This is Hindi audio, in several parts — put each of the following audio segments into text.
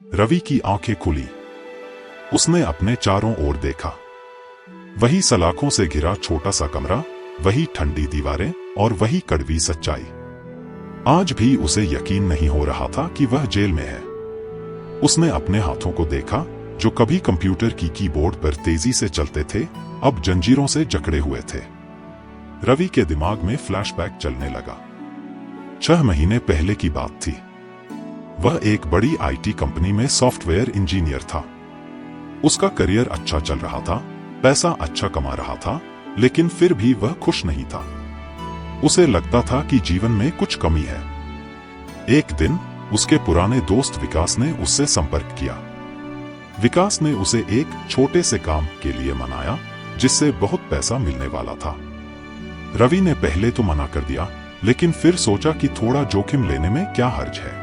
रवि की आंखें खुली। उसने अपने चारों ओर देखा। वही सलाखों से घिरा छोटा सा कमरा, वही ठंडी दीवारें और वही कड़वी सच्चाई। आज भी उसे यकीन नहीं हो रहा था कि वह जेल में है। उसने अपने हाथों को देखा, जो कभी कंप्यूटर की कीबोर्ड पर तेजी से चलते थे, अब जंजीरों से जकड़े हुए थे। रवि के दिमाग में फ्लैशबैक चलने लगा। 6 महीने पहले की बात थी। वह एक बड़ी आईटी कंपनी में सॉफ्टवेयर इंजीनियर था। उसका करियर अच्छा चल रहा था, पैसा अच्छा कमा रहा था, लेकिन फिर भी वह खुश नहीं था। उसे लगता था कि जीवन में कुछ कमी है। एक दिन उसके पुराने दोस्त विकास ने उससे संपर्क किया। विकास ने उसे एक छोटे से काम के लिए मनाया, जिससे बहुत पैसा मिलने वाला था। रवि ने पहले तो मना कर दिया, लेकिन फिर सोचा कि थोड़ा जोखिम लेने में क्या हर्ज है।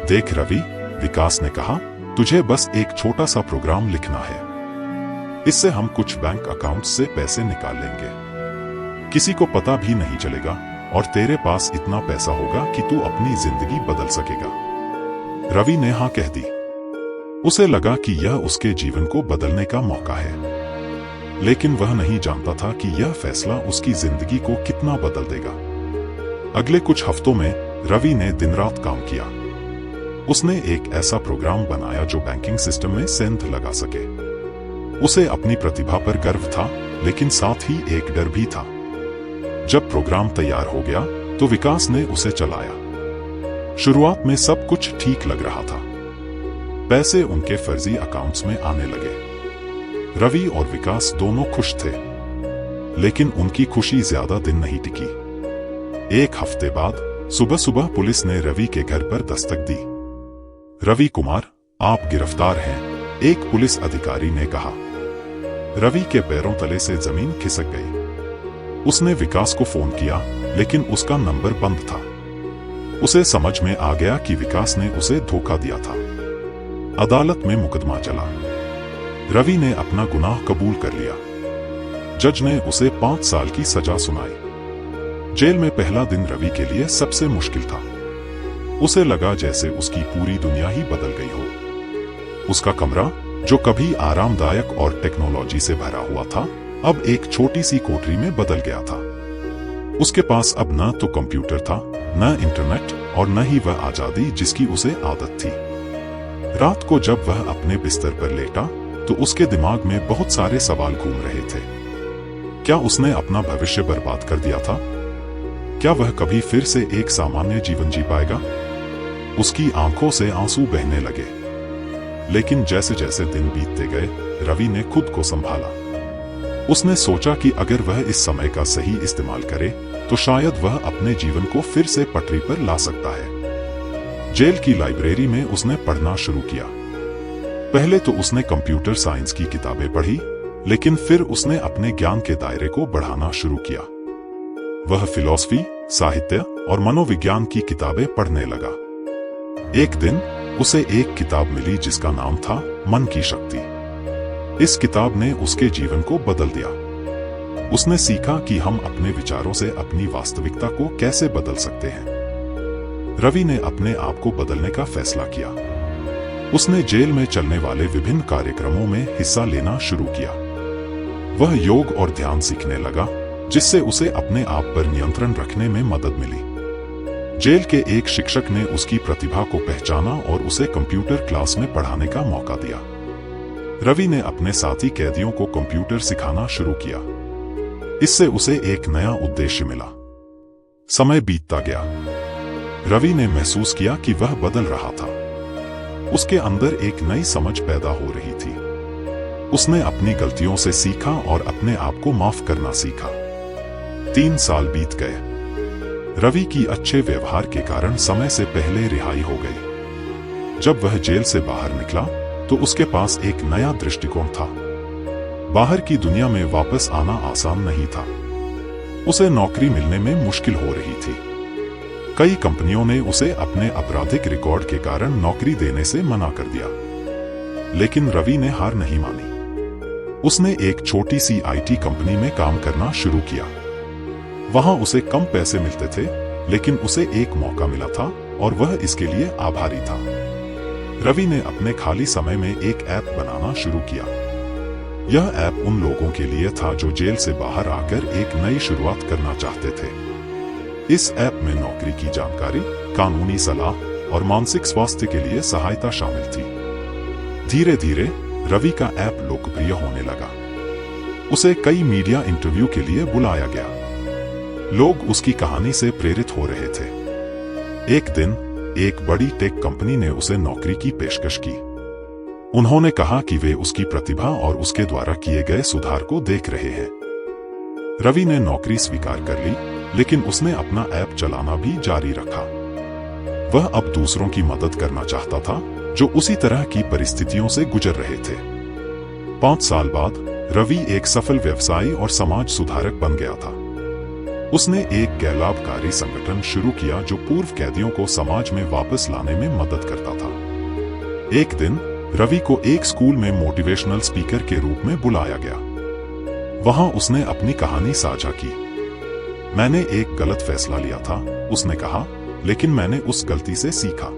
देख रवि, विकास ने कहा, तुझे बस एक छोटा सा प्रोग्राम लिखना है। इससे हम कुछ बैंक अकाउंट से पैसे निकाल लेंगे। किसी को पता भी नहीं चलेगा और तेरे पास इतना पैसा होगा कि तू अपनी जिंदगी बदल सकेगा। रवि ने हाँ कह दी। उसे लगा कि यह उसके जीवन को बदलने का मौका है, लेकिन वह नहीं जानता था कि यह फैसला उसकी जिंदगी को कितना बदल देगा। अगले कुछ हफ्तों में रवि ने दिन रात काम किया। उसने एक ऐसा प्रोग्राम बनाया जो बैंकिंग सिस्टम में सेंध लगा सके। उसे अपनी प्रतिभा पर गर्व था, लेकिन साथ ही एक डर भी था। जब प्रोग्राम तैयार हो गया तो विकास ने उसे चलाया। शुरुआत में सब कुछ ठीक लग रहा था। पैसे उनके फर्जी अकाउंट्स में आने लगे। रवि और विकास दोनों खुश थे, लेकिन उनकी खुशी ज्यादा दिन नहीं टिकी। एक हफ्ते बाद सुबह सुबह पुलिस ने रवि के घर पर दस्तक दी। रवि कुमार, आप गिरफ्तार हैं, एक पुलिस अधिकारी ने कहा। रवि के पैरों तले से जमीन खिसक गई। उसने विकास को फोन किया, लेकिन उसका नंबर बंद था। उसे समझ में आ गया कि विकास ने उसे धोखा दिया था। अदालत में मुकदमा चला। रवि ने अपना गुनाह कबूल कर लिया। जज ने उसे 5 साल की सजा सुनाई। जेल में पहला दिन रवि के लिए सबसे मुश्किल था। उसे लगा जैसे उसकी पूरी दुनिया ही बदल गई हो। उसका कमरा, जो कभी आरामदायक और टेक्नोलॉजी से भरा हुआ था, अब एक छोटी सी कोठरी में बदल गया था। उसके पास अब न तो कंप्यूटर था, न इंटरनेट, और न ही वह आजादी जिसकी उसे आदत थी। रात को जब वह अपने बिस्तर पर लेटा तो उसके दिमाग में बहुत सारे सवाल घूम रहे थे। क्या उसने अपना भविष्य बर्बाद कर दिया था? क्या वह कभी फिर से एक सामान्य जीवन जी पाएगा? उसकी आंखों से आंसू बहने लगे। लेकिन जैसे जैसे दिन बीतते गए, रवि ने खुद को संभाला। उसने सोचा कि अगर वह इस समय का सही इस्तेमाल करे तो शायद वह अपने जीवन को फिर से पटरी पर ला सकता है। जेल की लाइब्रेरी में उसने पढ़ना शुरू किया। पहले तो उसने कंप्यूटर साइंस की किताबें पढ़ी, लेकिन फिर उसने अपने ज्ञान के दायरे को बढ़ाना शुरू किया। वह फिलॉसफी, साहित्य और मनोविज्ञान की किताबें पढ़ने लगा। एक दिन उसे एक किताब मिली जिसका नाम था मन की शक्ति। इस किताब ने उसके जीवन को बदल दिया। उसने सीखा कि हम अपने विचारों से अपनी वास्तविकता को कैसे बदल सकते हैं। रवि ने अपने आप को बदलने का फैसला किया। उसने जेल में चलने वाले विभिन्न कार्यक्रमों में हिस्सा लेना शुरू किया। वह योग और ध्यान सीखने लगा, जिससे उसे अपने आप पर नियंत्रण रखने में मदद मिली। जेल के एक शिक्षक ने उसकी प्रतिभा को पहचाना और उसे कंप्यूटर क्लास में पढ़ाने का मौका दिया। रवि ने अपने साथी कैदियों को कंप्यूटर सिखाना शुरू किया। इससे उसे एक नया उद्देश्य मिला। समय बीतता गया। रवि ने महसूस किया कि वह बदल रहा था। उसके अंदर एक नई समझ पैदा हो रही थी। उसने अपनी गलतियों से सीखा और अपने आप को माफ करना सीखा। 3 साल बीत गए। रवि की अच्छे व्यवहार के कारण समय से पहले रिहाई हो गई। जब वह जेल से बाहर निकला तो उसके पास एक नया दृष्टिकोण था। बाहर की दुनिया में वापस आना आसान नहीं था। उसे नौकरी मिलने में मुश्किल हो रही थी। कई कंपनियों ने उसे अपने आपराधिक रिकॉर्ड के कारण नौकरी देने से मना कर दिया। लेकिन रवि ने हार नहीं मानी। उसने एक छोटी सी आईटी कंपनी में काम करना शुरू किया। वहां उसे कम पैसे मिलते थे, लेकिन उसे एक मौका मिला था और वह इसके लिए आभारी था। रवि ने अपने खाली समय में एक ऐप बनाना शुरू किया। यह ऐप उन लोगों के लिए था जो जेल से बाहर आकर एक नई शुरुआत करना चाहते थे। इस ऐप में नौकरी की जानकारी, कानूनी सलाह और मानसिक स्वास्थ्य के लिए सहायता शामिल थी। धीरे धीरे रवि का ऐप लोकप्रिय होने लगा। उसे कई मीडिया इंटरव्यू के लिए बुलाया गया। लोग उसकी कहानी से प्रेरित हो रहे थे। एक दिन एक बड़ी टेक कंपनी ने उसे नौकरी की पेशकश की। उन्होंने कहा कि वे उसकी प्रतिभा और उसके द्वारा किए गए सुधार को देख रहे हैं। रवि ने नौकरी स्वीकार कर ली, लेकिन उसने अपना ऐप चलाना भी जारी रखा। वह अब दूसरों की मदद करना चाहता था जो उसी तरह की परिस्थितियों से गुजर रहे थे। 5 साल बाद रवि एक सफल व्यवसायी और समाज सुधारक बन गया था। उसने एक गैर-लाभकारी संगठन शुरू किया जो पूर्व कैदियों को समाज में वापस लाने में मदद करता था। एक दिन रवि को एक स्कूल में मोटिवेशनल स्पीकर के रूप में बुलाया गया। वहां उसने अपनी कहानी साझा की। मैंने एक गलत फैसला लिया था, उसने कहा, लेकिन मैंने उस गलती से सीखा।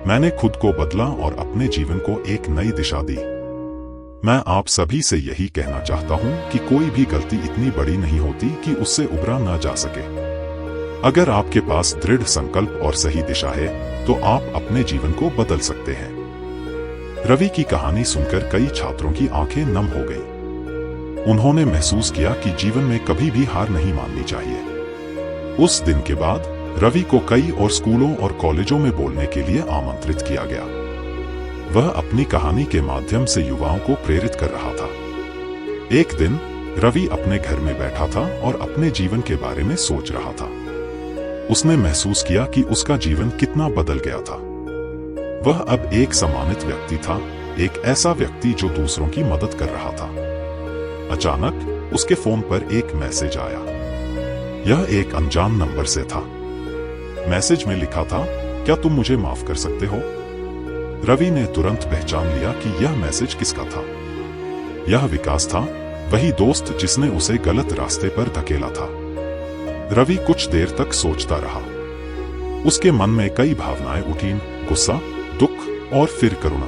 मैंने खुद को बदला और अपने जीवन को एक नई दिशा दी। मैं आप सभी से यही कहना चाहता हूं कि कोई भी गलती इतनी बड़ी नहीं होती कि उससे उबरा न जा सके। अगर आपके पास दृढ़ संकल्प और सही दिशा है, तो आप अपने जीवन को बदल सकते हैं। रवि की कहानी सुनकर कई छात्रों की आंखें नम हो गईं। उन्होंने महसूस किया कि जीवन में कभी भी हार नहीं माननी चाहिए। उस दिन के बाद रवि को कई और स्कूलों और कॉलेजों में बोलने के लिए आमंत्रित किया गया। वह अपनी कहानी के माध्यम से युवाओं को प्रेरित कर रहा था। एक दिन रवि अपने घर में बैठा था और अपने जीवन के बारे में सोच रहा था। उसने महसूस किया कि उसका जीवन कितना बदल गया था। वह अब एक सम्मानित व्यक्ति था, एक ऐसा व्यक्ति जो दूसरों की मदद कर रहा था। अचानक उसके फोन पर एक मैसेज आया। यह एक अनजान नंबर से था। मैसेज में लिखा था, क्या तुम मुझे माफ कर सकते हो? रवि ने तुरंत पहचान लिया कि यह मैसेज किसका था। यह विकास था, वही दोस्त जिसने उसे गलत रास्ते पर धकेला था। रवि कुछ देर तक सोचता रहा। उसके मन में कई भावनाएं उठीं, गुस्सा, दुख और फिर करुणा।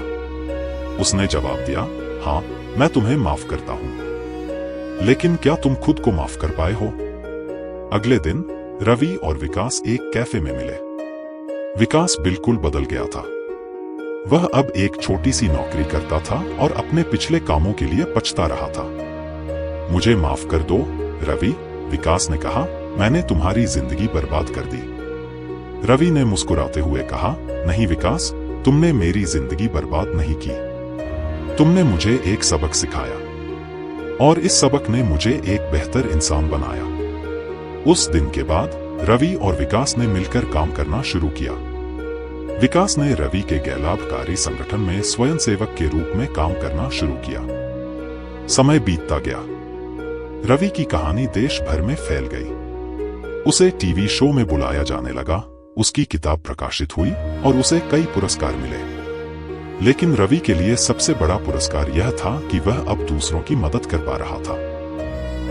उसने जवाब दिया, हाँ, मैं तुम्हें माफ करता हूं। लेकिन क्या तुम खुद को माफ कर पाए हो? अगले दिन रवि और विकास एक कैफे में मिले। विकास बिल्कुल बदल गया था। वह अब एक छोटी सी नौकरी करता था और अपने पिछले कामों के लिए पछता रहा था। मुझे माफ कर दो, रवि, विकास ने कहा, मैंने तुम्हारी जिंदगी बर्बाद कर दी। रवि ने मुस्कुराते हुए कहा, नहीं विकास, तुमने मेरी जिंदगी बर्बाद नहीं की। तुमने मुझे एक सबक सिखाया और इस सबक ने मुझे एक बेहतर इंसान बनाया। उस दिन के बाद रवि और विकास ने मिलकर काम करना शुरू किया। विकास ने रवि के गैर-लाभकारी संगठन में स्वयंसेवक के रूप में काम करना शुरू किया। समय बीतता गया। रवि की कहानी देश भर में फैल गई। उसे टीवी शो में बुलाया जाने लगा, उसकी किताब प्रकाशित हुई और उसे कई पुरस्कार मिले। लेकिन रवि के लिए सबसे बड़ा पुरस्कार यह था कि वह अब दूसरों की मदद कर पा रहा था।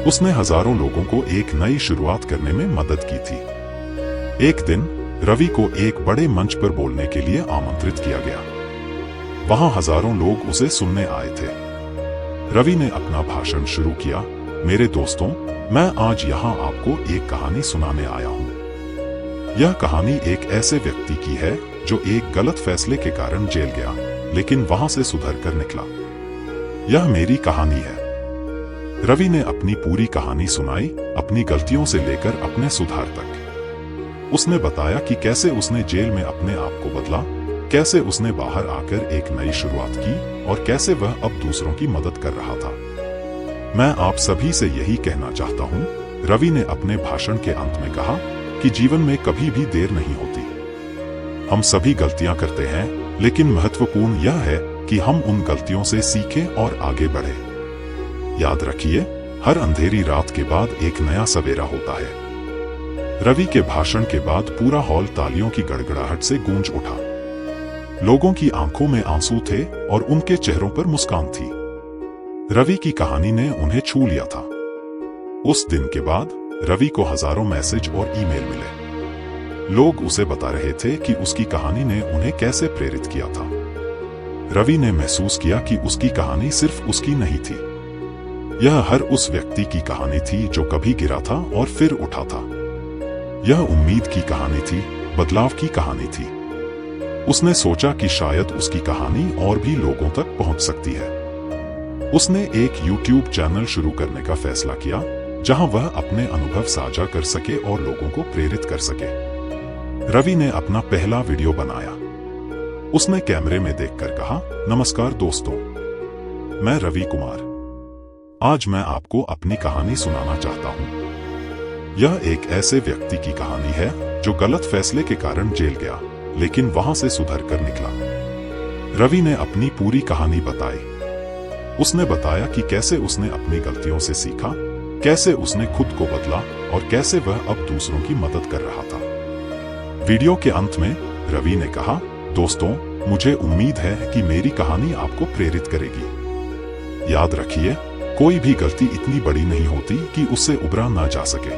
उसने हजारों लोगों को एक नई शुरुआत करने में मदद की थी। एक दिन रवि को एक बड़े मंच पर बोलने के लिए आमंत्रित किया गया। वहां हजारों लोग उसे सुनने आए थे। रवि ने अपना भाषण शुरू किया, मेरे दोस्तों, मैं आज यहाँ आपको एक कहानी सुनाने आया हूँ। यह कहानी एक ऐसे व्यक्ति की है जो एक गलत फैसले के कारण जेल गया, लेकिन वहां से सुधर कर निकला। यह मेरी कहानी है। रवि ने अपनी पूरी कहानी सुनाई, अपनी गलतियों से लेकर अपने सुधार तक। उसने बताया कि कैसे उसने जेल में अपने आप को बदला, कैसे उसने बाहर आकर एक नई शुरुआत की और कैसे वह अब दूसरों की मदद कर रहा था। मैं आप सभी से यही कहना चाहता हूँ, रवि ने अपने भाषण के अंत में कहा, कि जीवन में कभी भी देर नहीं होती। हम सभी गलतियां करते हैं, लेकिन महत्वपूर्ण यह है कि हम उन गलतियों से सीखें और आगे बढ़ें। याद रखिए, हर अंधेरी रात के बाद एक नया सवेरा होता है। रवि के भाषण के बाद पूरा हॉल तालियों की गड़गड़ाहट से गूंज उठा। लोगों की आंखों में आंसू थे और उनके चेहरों पर मुस्कान थी। रवि की कहानी ने उन्हें छू लिया था। उस दिन के बाद रवि को हजारों मैसेज और ईमेल मिले। लोग उसे बता रहे थे कि उसकी कहानी ने उन्हें कैसे प्रेरित किया था। रवि ने महसूस किया कि उसकी कहानी सिर्फ उसकी नहीं थी। यह हर उस व्यक्ति की कहानी थी जो कभी गिरा था और फिर उठा था। यह उम्मीद की कहानी थी, बदलाव की कहानी थी। उसने सोचा कि शायद उसकी कहानी और भी लोगों तक पहुंच सकती है। उसने एक YouTube चैनल शुरू करने का फैसला किया, जहां वह अपने अनुभव साझा कर सके और लोगों को प्रेरित कर सके। रवि ने अपना पहला वीडियो बनाया। उसने कैमरे में देखकर कहा, नमस्कार दोस्तों, मैं रवि कुमार। आज मैं आपको अपनी कहानी सुनाना चाहता हूं। यह एक ऐसे व्यक्ति की कहानी है जो गलत फैसले के कारण जेल गया, लेकिन वहां से सुधर कर निकला। रवि ने अपनी पूरी कहानी बताई। उसने बताया कि कैसे उसने अपनी गलतियों से सीखा, कैसे उसने खुद को बदला और कैसे वह अब दूसरों की मदद कर रहा था। वीडियो के अंत में रवि ने कहा, दोस्तों, मुझे उम्मीद है कि मेरी कहानी आपको प्रेरित करेगी। याद रखिए, कोई भी गलती इतनी बड़ी नहीं होती कि उससे उबरा ना जा सके।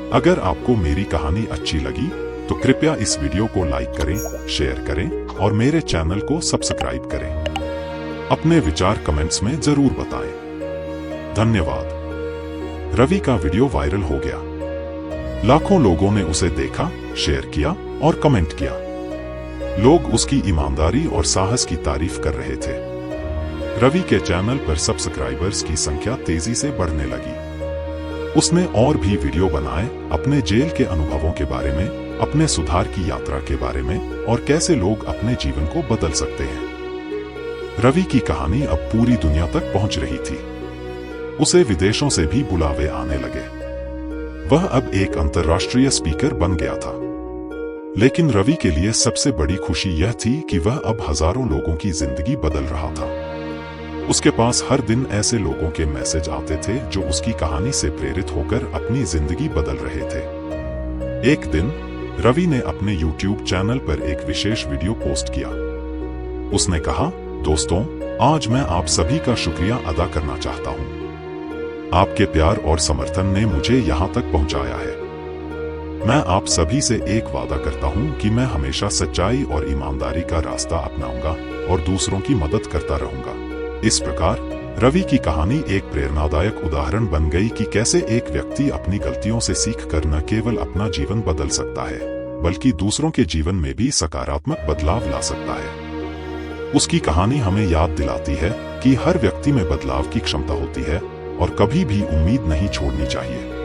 अगर आपको मेरी कहानी अच्छी लगी तो कृपया इस वीडियो को लाइक करें, शेयर करें और मेरे चैनल को सब्सक्राइब करें। अपने विचार कमेंट्स में जरूर बताएं। धन्यवाद। रवि का वीडियो वायरल हो गया। लाखों लोगों ने उसे देखा, शेयर किया और कमेंट किया। लोग उसकी ईमानदारी और साहस की तारीफ कर रहे थे। रवि के चैनल पर सब्सक्राइबर्स की संख्या तेजी से बढ़ने लगी। उसने और भी वीडियो बनाए, अपने जेल के अनुभवों के बारे में, अपने सुधार की यात्रा के बारे में और कैसे लोग अपने जीवन को बदल सकते हैं। रवि की कहानी अब पूरी दुनिया तक पहुंच रही थी। उसे विदेशों से भी बुलावे आने लगे। वह अब एक अंतर्राष्ट्रीय स्पीकर बन गया था। लेकिन रवि के लिए सबसे बड़ी खुशी यह थी कि वह अब हजारों लोगों की जिंदगी बदल रहा था। उसके पास हर दिन ऐसे लोगों के मैसेज आते थे जो उसकी कहानी से प्रेरित होकर अपनी जिंदगी बदल रहे थे। एक दिन रवि ने अपने YouTube चैनल पर एक विशेष वीडियो पोस्ट किया। उसने कहा, दोस्तों, आज मैं आप सभी का शुक्रिया अदा करना चाहता हूं। आपके प्यार और समर्थन ने मुझे यहां तक पहुंचाया है। मैं आप सभी से एक वादा करता हूं कि मैं हमेशा सच्चाई और ईमानदारी का रास्ता अपनाऊंगा और दूसरों की मदद करता रहूंगा। इस प्रकार रवि की कहानी एक प्रेरणादायक उदाहरण बन गई कि कैसे एक व्यक्ति अपनी गलतियों से सीखकर न केवल अपना जीवन बदल सकता है, बल्कि दूसरों के जीवन में भी सकारात्मक बदलाव ला सकता है। उसकी कहानी हमें याद दिलाती है कि हर व्यक्ति में बदलाव की क्षमता होती है और कभी भी उम्मीद नहीं छोड़नी चाहिए।